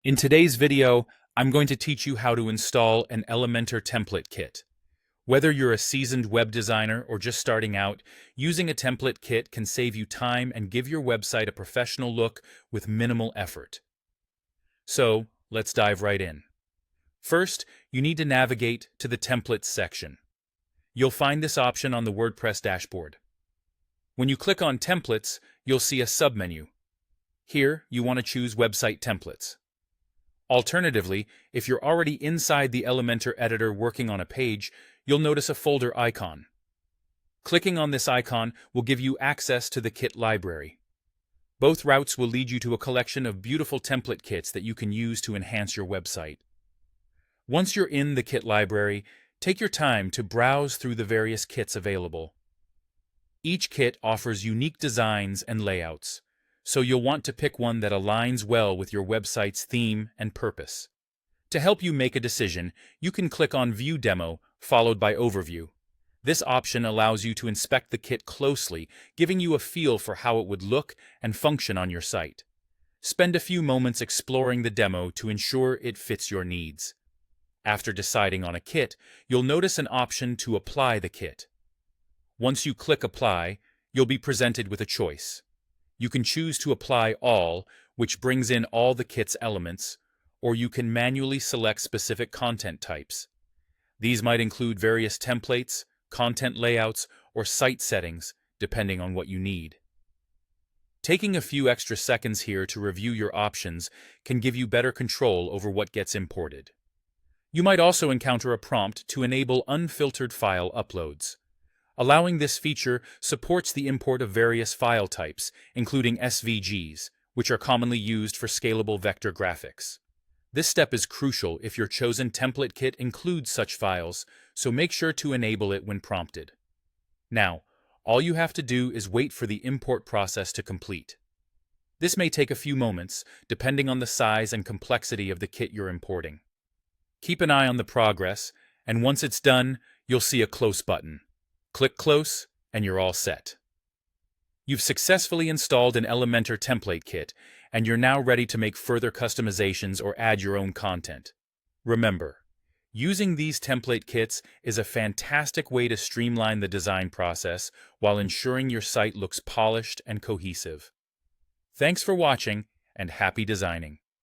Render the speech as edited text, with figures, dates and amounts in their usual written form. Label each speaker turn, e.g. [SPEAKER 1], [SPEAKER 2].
[SPEAKER 1] In today's video, I'm going to teach you how to install an Elementor template kit. Whether you're a seasoned web designer or just starting out, using a template kit can save you time and give your website a professional look with minimal effort. So, let's dive right in. First, you need to navigate to the Templates section. You'll find this option on the WordPress dashboard. When you click on Templates, you'll see a submenu. Here, you want to choose Website Templates. Alternatively, if you're already inside the Elementor editor working on a page, you'll notice a folder icon. Clicking on this icon will give you access to the kit library. Both routes will lead you to a collection of beautiful template kits that you can use to enhance your website. Once you're in the kit library, take your time to browse through the various kits available. Each kit offers unique designs and layouts, so you'll want to pick one that aligns well with your website's theme and purpose. To help you make a decision, you can click on View Demo, followed by Overview. This option allows you to inspect the kit closely, giving you a feel for how it would look and function on your site. Spend a few moments exploring the demo to ensure it fits your needs. After deciding on a kit, you'll notice an option to apply the kit. Once you click Apply, you'll be presented with a choice. You can choose to apply all, which brings in all the kit's elements, or you can manually select specific content types. These might include various templates, content layouts, or site settings, depending on what you need. Taking a few extra seconds here to review your options can give you better control over what gets imported. You might also encounter a prompt to enable unfiltered file uploads. Allowing this feature supports the import of various file types, including SVGs, which are commonly used for scalable vector graphics. This step is crucial if your chosen template kit includes such files, so make sure to enable it when prompted. Now, all you have to do is wait for the import process to complete. This may take a few moments, depending on the size and complexity of the kit you're importing. Keep an eye on the progress, and once it's done, you'll see a Close button. Click Close, and you're all set. You've successfully installed an Elementor template kit, and you're now ready to make further customizations or add your own content. Remember, using these template kits is a fantastic way to streamline the design process while ensuring your site looks polished and cohesive. Thanks for watching, and happy designing!